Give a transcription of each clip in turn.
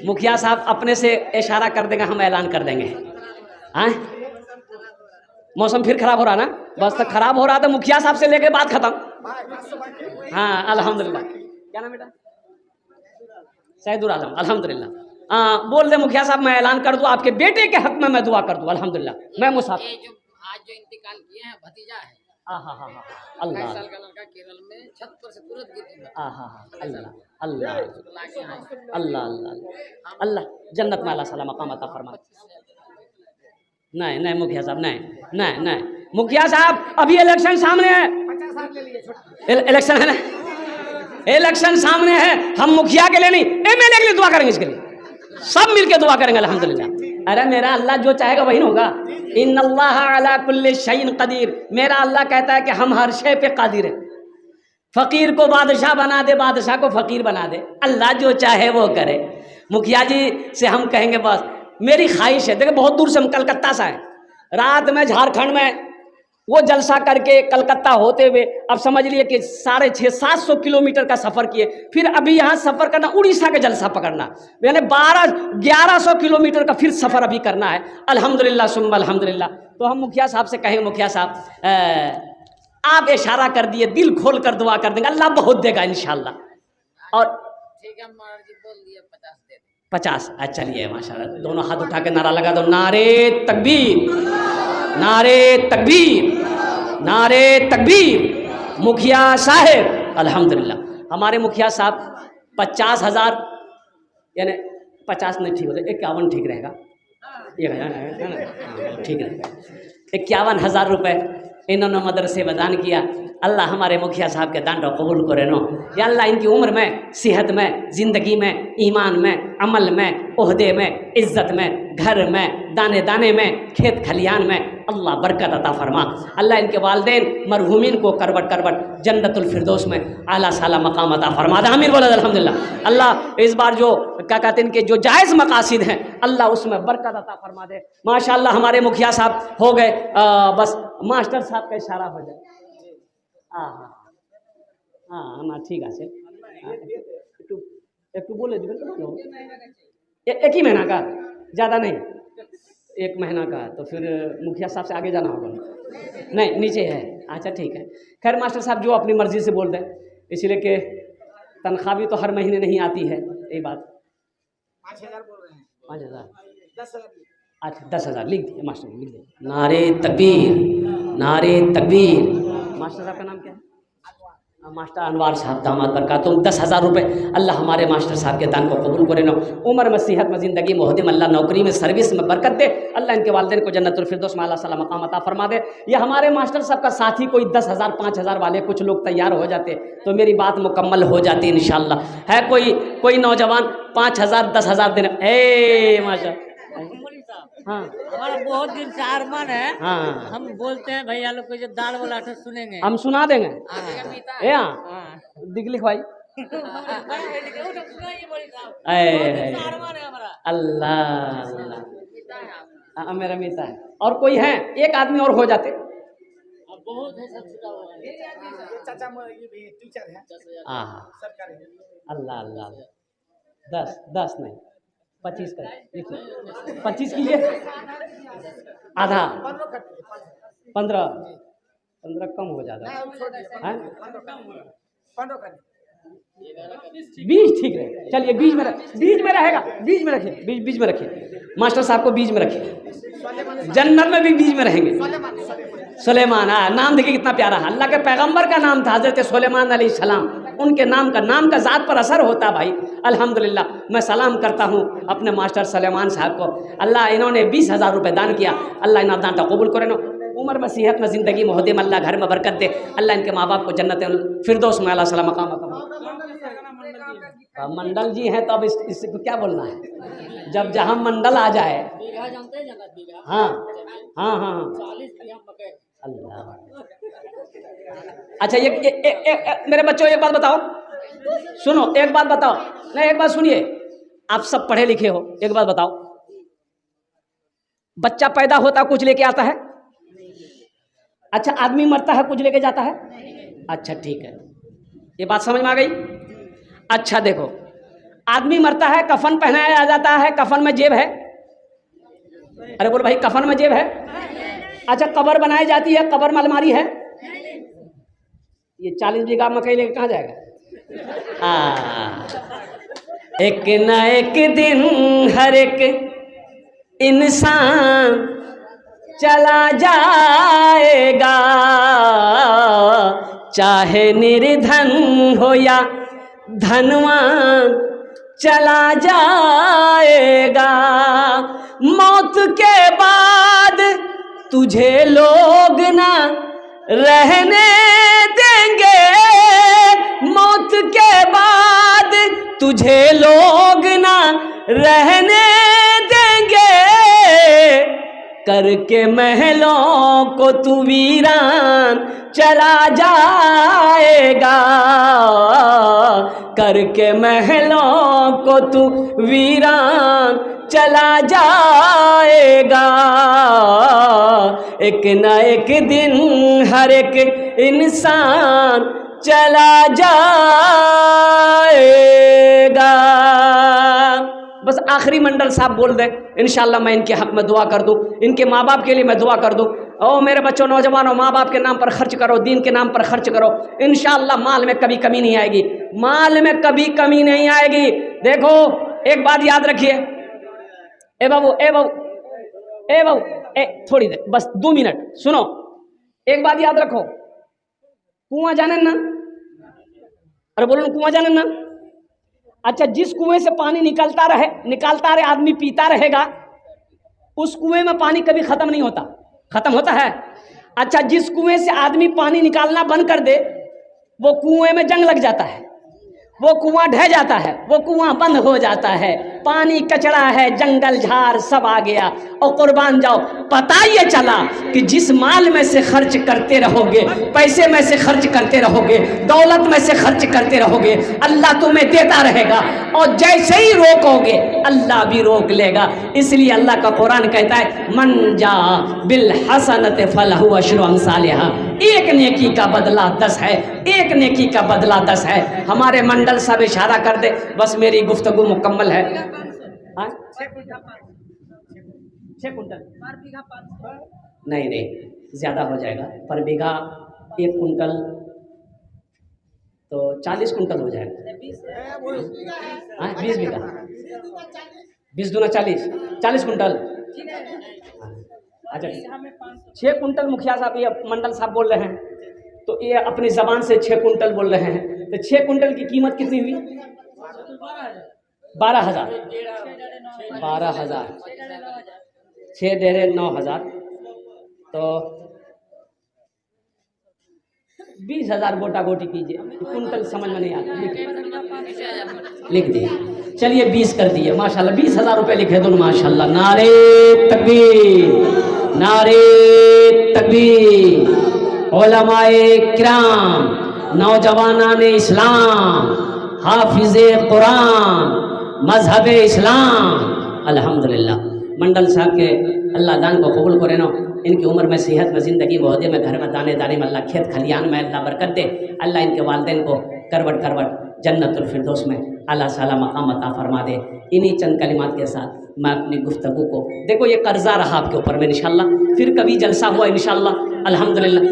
मुखिया साहब अपने से इशारा कर देंगे, हम ऐलान कर देंगे। हाँ, मौसम फिर खराब हो रहा ना, बस तो खराब हो रहा तो मुखिया साहब से लेके बात खत्म। हाँ अल्हम्दुलिल्लाह। क्या नाम बेटा? सैदुल आलम, अल्हम्दुलिल्लाह। हाँ बोल दे मुखिया साहब, मैं ऐलान कर दूं आपके बेटे के हक में मैं दुआ कर दूं। अल्हम्दुलिल्लाह। मैं मुसाफिर आज जो इंतकाल किए हैं भतीजा है। हाँ हाँ हाँ हाँ, अल्लाह 28 साल का लड़का केरल में छत पर से तुरंत गिर गया। हाँ हाँ हाँ, अल्लाह अल्लाह अल्लाह अल्लाह अल्लाह अल्लाह जन्नत में अल्लाह सलाम मकाम अता फरमा। नहीं नहीं मुखिया साहब, नहीं नहीं नहीं मुखिया साहब, अभी इलेक्शन सामने है। इलेक्शन है ना, इलेक्शन सामने है, हम मुखिया के लिए नहीं एमएलए के लिए दुआ करेंगे, इसके लिए सब मिलके दुआ करेंगे अल्हम्दुलिल्लाह। अरे मेरा अल्लाह जो चाहेगा वही होगा। इन्नल्लाह अला कुल्ली शैइन कदीर, मेरा अल्लाह कहता है कि हम हर शे पे कादिर है। फकीर को बादशाह बना दे, बादशाह को फकीर बना दे, अल्लाह जो चाहे वो करे। मुखिया जी से हम कहेंगे बस मेरी ख्वाहिश है, देखिए बहुत दूर से हम कलकत्ता से आए, रात में झारखंड में वो जलसा करके कलकत्ता होते हुए अब समझ लिए कि 650-700 किलोमीटर का सफ़र किए, फिर अभी यहाँ सफ़र करना, उड़ीसा के जलसा पकड़ना, यानी 1200-1100 किलोमीटर का फिर सफ़र अभी करना है। अल्हम्दुलिल्लाह सुम्मा अल्हम्दुलिल्लाह। तो हम मुखिया साहब से कहेंगे, मुखिया साहब आप इशारा कर दिए, दिल खोल कर दुआ कर देंगे, अल्लाह बहुत देगा इंशाल्लाह। और ठीक है जी बोल दिए 50 दे 50। अच्छा चलिए माशाल्लाह, दोनों हाथ उठा के नारा लगा दो, नारे तकबीर, नारे तकबीर, नारे तकबीर। मुखिया साहब अल्हम्दुलिल्लाह, हमारे मुखिया साहब 50,000 यानी 50 नहीं ठीक होता, 51 ठीक रहेगा, 1000 ठीक रहेगा, 51,000 रुपये इन्होंने मदरसे में दान किया। अल्लाह हमारे मुखिया साहब के दान को कबूल करे नो, या अल्लाह इनकी उम्र में, सेहत में, ज़िंदगी में, ईमान में, अमल में, ओहदे में, इज़्ज़त में, घर में, दाने दाने में, खेत खलियान में अल्लाह बरकत अता फरमा। अल्लाह इनके वालदैन मरहूमिन को करबट करबट जन्नतुल फिरदौस में आला साला मकाम अता फरमा। आमीन बोला अल्हम्दुलिल्लाह। अल्लाह इस बार जो क्या कहते हैं इनके जो जायज़ मकासिद हैं अल्लाह उसमें बरकत अता फरमा दे। माशाअल्लाह हमारे मुखिया साहब हो गए, बस मास्टर साहब का इशारा हो जाए। हाँ हाँ हाँ ना ठीक है, एक बोले एक ही महीना का, ज़्यादा नहीं, 1 महीना का, तो फिर मुखिया साहब से आगे जाना होगा। नहीं नीचे है, अच्छा ठीक है। खैर मास्टर साहब जो अपनी मर्ज़ी से बोल दें, इसलिए कि तनख्वाह भी तो हर महीने नहीं आती है, यही बात। 5000 बोल रहे हैं। 5000 10,000 अच्छा 10,000 लिख दिए मास्टर, लिख दिए। नारे तकबीर, नारे तकबीर। मास्टर साहब का नाम क्या है? मास्टर अनवार साहब दामाद बरकातुहू। 10,000 रुपये अल्लाह हमारे मास्टर साहब के दान को कबूल करे ना, उम्र में, सेहत में, ज़िंदगी में, ओहदे में, अल्लाह नौकरी में, सर्विस में बरकत दे। अल्लाह इनके वालिदैन को जन्नतुल फिरदौस में आला साला मकाम अता फरमा दे। ये हमारे मास्टर साहब का साथी कोई 10,000 5,000 वाले कुछ लोग तैयार हो जाते तो मेरी बात मुकम्मल हो जाती इंशाअल्लाह। है कोई नौजवान 5,000 10,000 देने, ए माशा हाँ हमारा बहुत दिन से अरमान है। हाँ हम बोलते हैं भैया लोग को जो दाल वाला तो सुनेंगे, हम सुना देंगे। ए हाँ हाँ। दिख लिखवाई अल्लाह अल्लाह मेरा मिलता है। और कोई है एक आदमी और हो जाते, बहुत है सब छुटा हुआ है। चाचा ये भी टीचर है हाँ सरकारी। अल्लाह अल्लाह 10 नहीं 25 का देखिए, 25 कीजिए, आधा 15 कम हो जाता है, 20 ठीक है। चलिए 20 में रहेगा, 20 में रखिए, 20 में रखिए, मास्टर साहब को 20 में रखिए, जन्नत में भी 20 में रहेंगे। सुलेमान, नाम देखिए कितना प्यारा है, अल्लाह के पैगंबर का नाम था हज़रत सुलेमान अलैहिस्सलाम, उनके नाम का ज़ात पर असर होता भाई। अल्हम्दुलिल्लाह मैं सलाम करता हूँ अपने मास्टर सुलेमान साहब को। अल्लाह इन्होंने 20,000 रुपये दान किया, अल्लाह इन्हें दान का कबूल करे ना, उम्र में, सेहत में, ज़िंदगी में, ओहदे में अल्लाह घर में बरकत दे। अल्लाह इनके माँ बाप को जन्नत फिरदौस में आला साला मकाम अता। मंडल जी हैं तो अब इसको क्या बोलना है, जब जहाँ मंडल आ जाए। हाँ हाँ हाँ अल्लाह। अच्छा मेरे बच्चों एक बात बताओ, सुनो एक बात बताओ, नहीं एक बात सुनिए, आप सब पढ़े लिखे हो, एक बात बताओ, बच्चा पैदा होता कुछ लेके आता है, अच्छा आदमी मरता है कुछ लेके जाता है, अच्छा ठीक है, ये बात समझ में आ गई। अच्छा देखो आदमी मरता है, कफन पहनाया जाता है, कफन में जेब है। अरे बोल भाई, कफन में जेब है? अच्छा, कब्र बनाई जाती है, कब्र में अलमारी है? ये 40 बीघा मकई लेके कहाँ जाएगा? एक न एक दिन हर एक इंसान चला जाएगा, चाहे निर्धन हो या धनवान चला जाएगा। मौत के बाद तुझे लोग ना रहने देंगे, मौत के बाद तुझे लोग ना रहने देंगे, करके महलों को तू वीरान चला जाएगा, करके महलों को तू वीरान चला जाएगा। एक न एक दिन हर एक इंसान चला जाएगा। बस आखिरी मंडल साहब बोल दे, इंशाल्लाह मैं इनके हक में दुआ कर दूं, इनके माँ बाप के लिए मैं दुआ कर दूं। ओ मेरे बच्चों, नौजवानों, माँ बाप के नाम पर खर्च करो, दीन के नाम पर खर्च करो, इंशाल्लाह माल में कभी कमी नहीं आएगी, माल में कभी कमी नहीं आएगी। देखो एक बात याद रखिए, ए बाबू, ए बाबू, ए बाबू, थोड़ी देर, बस 2 मिनट सुनो। एक बात याद रखो, कुआं जाने ना? अरे बोलो ना, कुआं जाने ना? अच्छा, जिस कुएं से पानी निकलता रहे आदमी पीता रहेगा, उस कुएं में पानी कभी खत्म नहीं होता। खत्म होता है? अच्छा, जिस कुएं से आदमी पानी निकालना बंद कर दे, वो कुएं में जंग लग जाता है, वो कुआं ढह जाता है, वो कुआं बंद हो जाता है, पानी कचड़ा है, जंगल झाड़ सब आ गया। और कुर्बान जाओ, पता ये चला कि जिस माल में से खर्च करते रहोगे, पैसे में से खर्च करते रहोगे, दौलत में से खर्च करते रहोगे, अल्लाह तुम्हें देता रहेगा, और जैसे ही रोकोगे अल्लाह भी रोक लेगा। इसलिए अल्लाह का कुरान कहता है, मन जा बिल हसनत फलहु अशरु अमसालिहा, एक नेकी का बदला 10 है, एक नेकी का बदला 10 है। हमारे मंडल सब इशारा कर दे, बस मेरी गुफ्तगू मुकम्मल है। 6 कुंटल नहीं नहीं, ज्यादा हो जाएगा, पर बीघा 1 कुंटल तो 40 कुंटल हो जाएगा। 20 बीघा, 20 दूना 40 कुंटल। अच्छा, 6 कुंटल मुखिया साहब, ये मंडल साहब बोल रहे हैं, तो ये अपनी जबान से 6 कुंटल बोल रहे हैं, तो 6 कुंटल की कीमत कितनी हुई? 12,000। 12,000, 6 डेढ़े 9,000, तो 20,000 गोटा गोटी कीजिए। कुंटल समझ में नहीं आता, लिख दिए, चलिए 20 कर दिए, माशाल्लाह 20,000 रुपये लिखे दो, माशाल्लाह। नारे तकबीर, नारे तकबीर। उलमाए किराम, नौजवानाने इस्लाम, हाफिज़े कुरान, मजहब इस्लाम, अल्हम्दुलिल्लाह। मंडल साहब के अल्लाह दान को कबूल करे ना, इनकी उम्र में, सेहत में, ज़िंदगी में, ओहदे में, घर में, दाने दाने में अल्लाह, खेत खलियान में अल्लाह बरकत दे। अल्लाह इनके वालिदैन को करवट करवट जन्नतुल फिरदौस में अल्लाह साला मकाम अता फरमा दे। इन्हीं चंद कलिमात के साथ मैं अपनी गुफ्तगू को, देखो ये कर्जा रहा आपके ऊपर में, इंशाल्लाह फिर कभी जलसा हुआ इंशाल्लाह, अल्हम्दुलिल्लाह।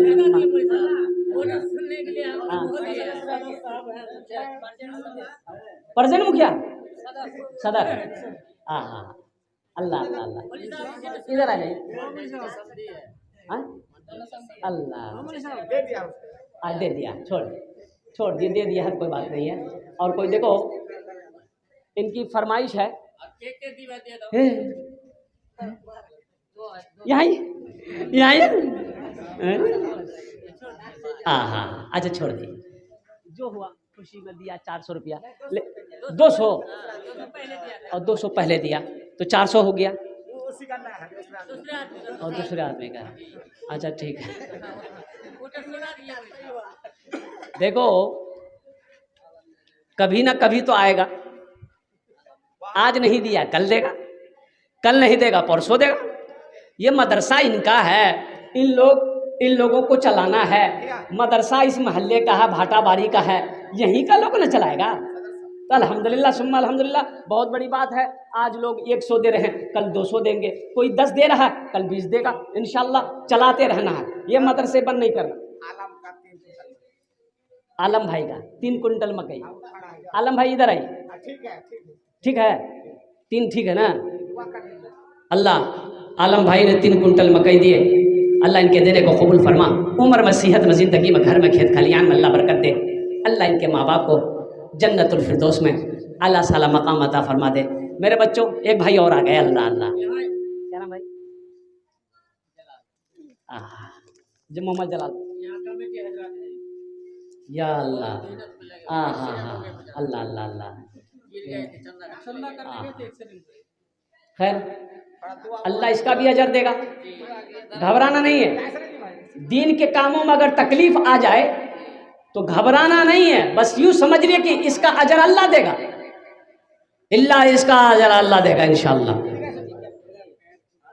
परजन मुखिया सदर, हाँ हाँ, अल्लाह अल्लाह अल्लाह, इधर आ जाइए। अल्लाह दे दिया, छोड़ दिए, दे दिया है, कोई बात नहीं है। और कोई देखो, इनकी फरमाइश है, यहाँ हाँ हाँ, अच्छा छोड़ दिए, जो हुआ खुशी में दिया 400 रुपया, 200 और 200 पहले दिया तो 400 हो गया, और दूसरे आदमी का। अच्छा ठीक है, देखो कभी ना कभी तो आएगा, आज नहीं दिया कल देगा, कल नहीं देगा परसों देगा। ये मदरसा इनका है, इन लोगों को चलाना है। मदरसा इस मोहल्ले का है, भाटाबाड़ी का है, यहीं का लोग न चलाएगा। तो अल्हम्दुलिल्लाह सुम्मा अल्हम्दुलिल्लाह, बहुत बड़ी बात है। आज लोग 100 दे रहे हैं, कल 200 देंगे, कोई 10 दे रहा है, कल 20 देगा। इंशाल्लाह चलाते रहना है, ये मदरसे बंद नहीं करना। आलम का 3 कुंटल। आलम भाई का 3 कुंटल मकई। आलम भाई इधर आई, ठीक है, ठीक है। ठीक है, 3 ठीक है ना। दुआ कर लीजिए। अल्लाह आलम भाई ने 3 कुंटल मकई दिए, अल्लाह इनके देने को कबूल फरमा। उम्र में, सेहत में, ज़िंदगी में, घर में, खेत खलियान में अल्लाह बरकत दे। अल्लाह इनके माँ बाप को जन्नतुल फिरदौस में अल्लाह साला मकाम अता फरमा दे। मेरे बच्चों, एक भाई और आ गए। अल्लाह अल्लाह, क्या नाम भाई? जी मोहम्मद जलाल। या अल्लाह, हाँ हाँ हाँ, अल्लाह अल्लाह अल्लाह। खैर, अल्लाह इसका भी अजर देगा, घबराना नहीं है। दीन के कामों में अगर तकलीफ आ जाए तो घबराना नहीं है, बस यूँ समझिए कि इसका अजर अल्लाह देगा, इल्ला इसका अजर अल्लाह देगा इंशाअल्लाह।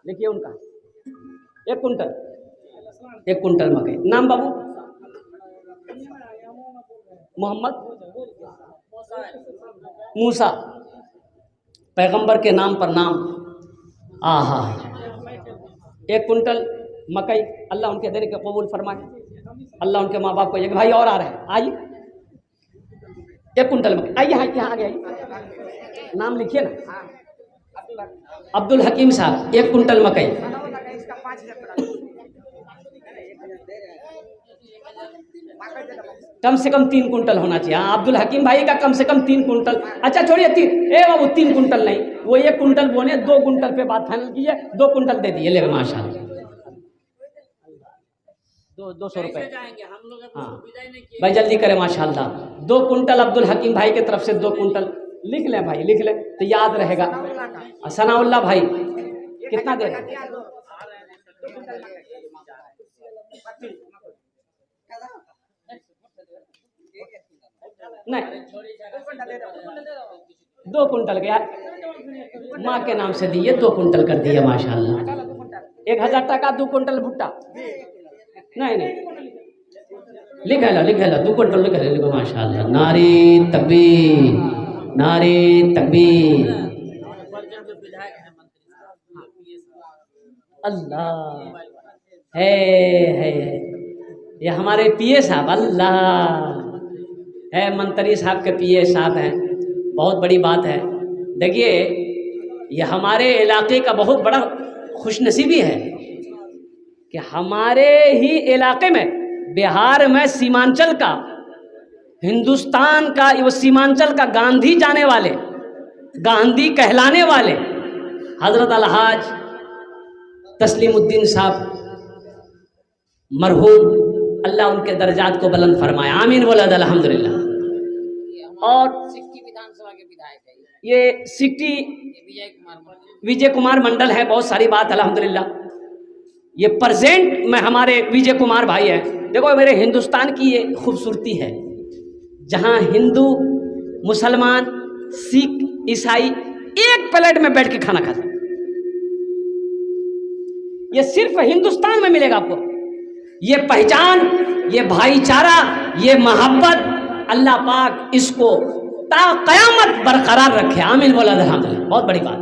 देखिए उनका 1 कुंटल मकई। नाम बाबू? मोहम्मद मूसा, पैगंबर के नाम पर नाम। आहा, 1 कुंटल मकई, अल्लाह उनके देने के कबूल फरमाए। अल्लाह उनके माँ बाप को। एक भाई और आ रहे हैं, आइए। 1 कुंटल मकई, आइए यहाँ आगे आइए, नाम लिखिए ना। अब्दुल हकीम साहब, 1 कुंटल मकई। इसका 5,000 कम से कम 3 कुंटल होना चाहिए। हाँ, अब्दुल हकीम भाई का कम से कम 3 कुंटल। अच्छा छोड़िए 3, ए बाबू 3 कुंटल नहीं, वो 1 कुंटल बोने, 2 कुंटल पे बात फाइनल कीजिए, 2 कुंटल दे दिए। ले माशाल्लाह, 200 रुपये। हाँ भाई जल्दी करें माशाल्लाह। 2 कुंटल अब्दुल हकीम भाई की तरफ से 2 कुंटल। लिख लें भाई, लिख लें तो याद रहेगा। सनाउल्लाह भाई कितना दे रहे हैं? नहीं, 2 कुंटल गया, माँ के नाम से दिए, 2 कुंटल कर दिए माशाल्लाह। 1000 टका 2 कुंटल भुट्टा। नहीं नहीं, लिख लो 2 कुंटल लिखो माशाल्लाह। नारे तकबीर, नारे तकबीर। अल्लाह है, ये हमारे पीए साहब। अल्लाह है, मंत्री साहब के पीए साहब हैं। बहुत बड़ी बात है। देखिए, ये हमारे इलाके का बहुत बड़ा खुशनसीबी है कि हमारे ही इलाके में, बिहार में, सीमांचल का, हिंदुस्तान का, वो सीमांचल का गांधी जाने वाले, गांधी कहलाने वाले हजरत अलहाज तस्लीमुद्दीन साहब मरहूम, अल्लाह उनके दर्जात को बुलंद फरमाए, आमीन बोला अल्हम्दुलिल्लाह। और सिक्की विधानसभा के विधायक है ये सिटी विजय कुमार मंडल है। बहुत सारी बात अल्हम्दुलिल्लाह। ये प्रेजेंट में हमारे विजय कुमार भाई हैं। देखो मेरे हिंदुस्तान की ये खूबसूरती है, जहाँ हिंदू, मुसलमान, सिख, ईसाई एक प्लेट में बैठ के खाना खाते हैं। ये सिर्फ हिंदुस्तान में मिलेगा आपको। ये पहचान, ये भाईचारा, ये मोहब्बत, अल्लाह पाक इसको ता क़यामत बरकरार रखे, आमीन बोला अल्हम्दुलिल्लाह। बहुत बड़ी बात।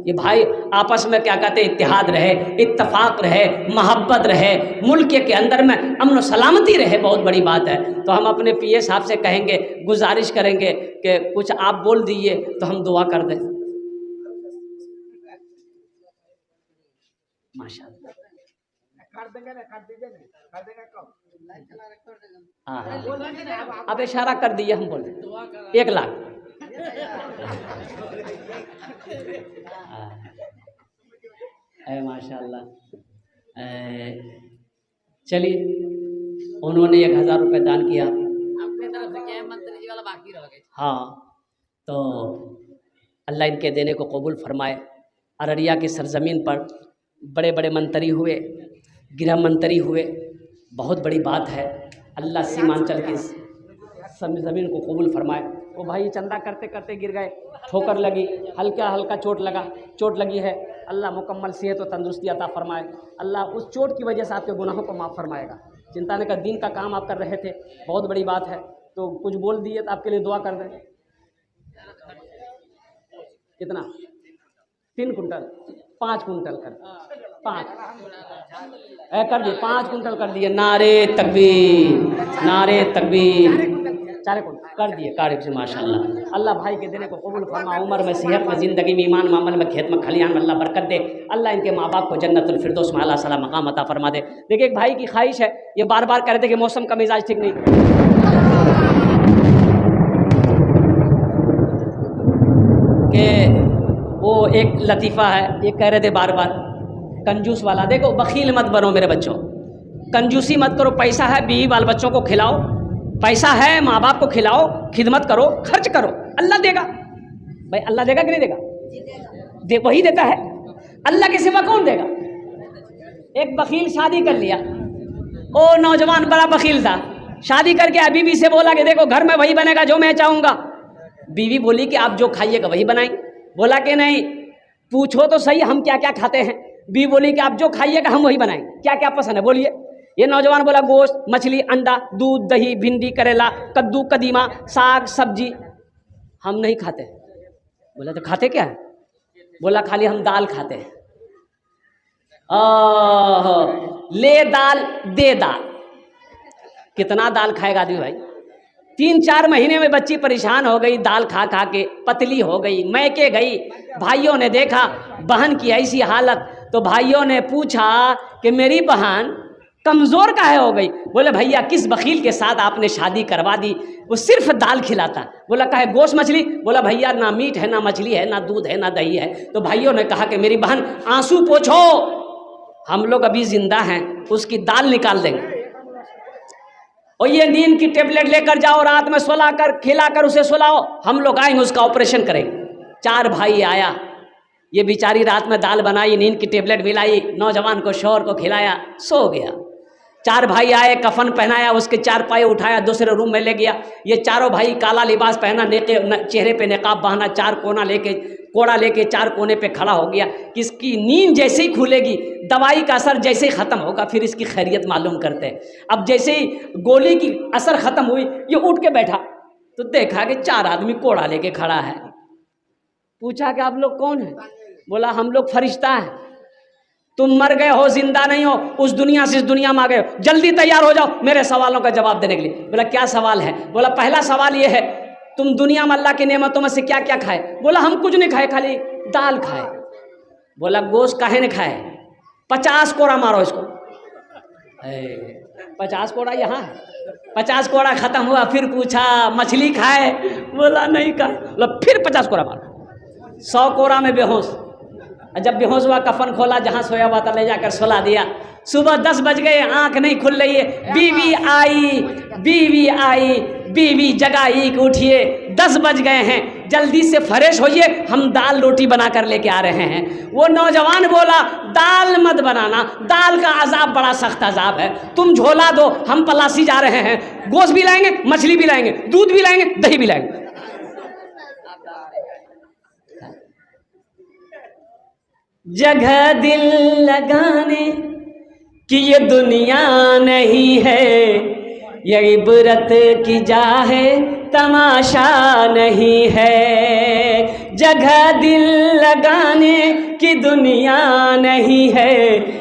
ये भाई आपस में क्या कहते हैं, इत्तेहाद रहे, इत्तफाक रहे, मोहब्बत रहे, मुल्क के अंदर में अमन सलामती रहे, बहुत बड़ी बात है। तो हम अपने पीए साहब से कहेंगे, गुजारिश करेंगे कि कुछ आप बोल दीजिए तो हम दुआ कर दें। माशाअल्लाह, कर देंगे ना, कर दीजिए ना, कर देंगे कब? हाँ, अब इशारा कर दिए, हम बोले 1 लाख। माशाअल्लाह। चलिए, उन्होंने 1000 रुपये दान किया अपने तरफ से, क्या है, मंत्री जी वाला बाकी रह गए। हाँ, तो अल्लाह इनके देने को कबूल फरमाए। अररिया की सरजमीन पर बड़े बड़े मंत्री हुए, गृह मंत्री हुए, बहुत बड़ी बात है। अल्लाह सीमांचल की ज़मीन को कबूल फरमाए। वो भाई चंदा करते करते गिर गए, ठोकर लगी, हल्का हल्का चोट लगी है। अल्लाह मुकम्मल सेहत और तंदुरुस्ती अता फरमाए। अल्लाह उस चोट की वजह से आपके गुनाहों को माफ़ फरमाएगा। चिंता नहीं कर, दीन का काम आप कर रहे थे, बहुत बड़ी बात है। तो कुछ बोल दिए तो आपके लिए दुआ कर दें। कितना? 3 कुंटल, 5 कुंटल कर, 5 कर दिए, 5 कुंटल कर दिए। नारे तकबीर, नारे तकबीर। 4 कुंटल कर दिए कारब से माशाल्लाह। अल्लाह भाई के देने को कबूल फरमा, उम्र में, सेहत में, ज़िंदगी में, ईमान में, अमल में, खेत में, खलियान में अल्लाह बरकत दे। अल्लाह इनके माँ बाप को जन्नतुल फिरदौस में आला सला मकाम अता फरमा दे। देखिए एक भाई की ख्वाहिश है, ये बार बार कह रहे थे कि मौसम का मिजाज ठीक नहीं, कि वो एक लतीफ़ा है, ये कह रहे थे बार बार कंजूस वाला। देखो बखील मत बनो मेरे बच्चों, कंजूसी मत करो। पैसा है, बीवी बाल बच्चों को खिलाओ, पैसा है, माँ बाप को खिलाओ, खिदमत करो, खर्च करो, अल्लाह देगा। भाई अल्लाह देगा कि नहीं देगा? वही देता है, अल्लाह के सिवा कौन देगा? एक बखील शादी कर लिया, ओ नौजवान बड़ा बखील था, शादी करके बीवी से बोला कि देखो घर में वही बनेगा जो मैं चाहूँगा। बीवी बोली कि आप जो खाइएगा वही बनाएंगे। बोला कि नहीं, पूछो तो सही हम क्या क्या खाते हैं। बीवी बोली कि आप जो खाइएगा हम वही बनाएंगे, क्या क्या पसंद है बोलिए। ये नौजवान बोला गोश्त, मछली, अंडा, दूध, दही, भिंडी, करेला, कद्दू, कदीमा, साग, सब्जी हम नहीं खाते। बोला तो खाते क्या है? बोला खाली हम दाल खाते हैं। ले दाल दे दाल, कितना दाल खाएगा आदमी भाई? 3-4 महीने में बच्ची परेशान हो गई, दाल खा खा के पतली हो गई, मैके गई। भाइयों ने देखा बहन की ऐसी हालत, तो भाइयों ने पूछा कि मेरी बहन कमज़ोर काहे हो गई? बोले भैया किस बखील के साथ आपने शादी करवा दी, वो सिर्फ दाल खिलाता। बोला काहे, गोश्त मछली? बोला भैया ना मीट है, ना मछली है, ना दूध है, ना दही है। तो भाइयों ने कहा कि मेरी बहन आंसू पोछो, हम लोग अभी जिंदा हैं, उसकी दाल निकाल देंगे। और ये नींद की टेबलेट लेकर जाओ, रात में सुला कर खिला कर उसे सुलाओ, हम लोग आएंगे उसका ऑपरेशन करेंगे। 4 भाई आया, ये बेचारी रात में दाल बनाई, नींद की टेबलेट मिलाई, नौजवान को शौहर को खिलाया, सो गया। 4 भाई आए, कफन पहनाया, उसके 4 पाए उठाया, दूसरे रूम में ले गया। ये चारों भाई काला लिबास पहना, चेहरे पे नकाब बहाना, 4 कोड़ा लेके 4 कोने पे खड़ा हो गया। किसकी नींद जैसे ही खुलेगी, दवाई का असर जैसे ही ख़त्म होगा, फिर इसकी खैरियत मालूम करते हैं। अब जैसे ही गोली की असर ख़त्म हुई, ये उठ के बैठा तो देखा कि 4 आदमी कोड़ा लेके खड़ा है। पूछा कि आप लोग कौन है? बोला हम लोग फरिश्ता हैं, तुम मर गए हो, जिंदा नहीं हो, उस दुनिया से इस दुनिया में आ गए हो, जल्दी तैयार हो जाओ मेरे सवालों का जवाब देने के लिए। बोला क्या सवाल है? बोला पहला सवाल ये है, तुम दुनिया में अल्लाह की नेमतों में से क्या क्या खाए? बोला हम कुछ नहीं खाए, खाली दाल खाए। बोला गोश्त काहे ने खाए? 50 कोड़ा मारो इसको। 50 कोड़ा यहाँ है, 50 कोड़ा खत्म हुआ। फिर पूछा मछली खाए? बोला नहीं खाए। बोला फिर 50 कोड़ा मारो। 100 कोड़ा में बेहोश। जब बेहोश हुआ, कफन खोला, जहाँ सोया हुआ था ले जाकर सुला दिया। सुबह 10 बज गए, आंख नहीं खुल रही है। बीवी आई, बीवी जगाई कि उठिए 10 बज गए हैं, जल्दी से फ्रेश होइए, हम दाल रोटी बना कर लेके आ रहे हैं। वो नौजवान बोला दाल मत बनाना, दाल का अजाब बड़ा सख्त अजाब है, तुम झोला दो, हम पलासी जा रहे हैं, गोश्त भी लाएंगे, मछली भी लाएंगे, दूध भी लाएंगे, दही भी लाएंगे। जगह दिल लगाने कि ये दुनिया नहीं है, ये इबरत की जा है, तमाशा नहीं है। जगह दिल लगाने की दुनिया नहीं है,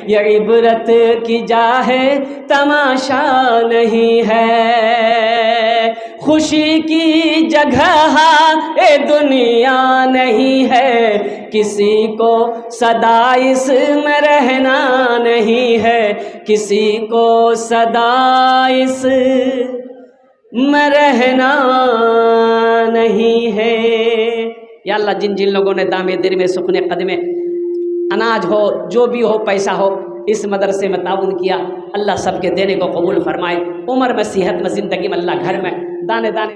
ये इबरत की जा है, तमाशा नहीं है। खुशी की जगह ये दुनिया नहीं है, किसी को सदा इसमें रहना नहीं है, किसी को सदा इसमें रहना नहीं है। या अल्लाह जिन जिन लोगों ने दामे दिल में सुखने कदमे अनाज हो, जो भी हो, पैसा हो, इस मदरसे में ताउन किया, अल्लाह सबके देने को कबूल फरमाए। उम्र में, सेहत में, ज़िंदगी में, अल्लाह घर में दाने दाने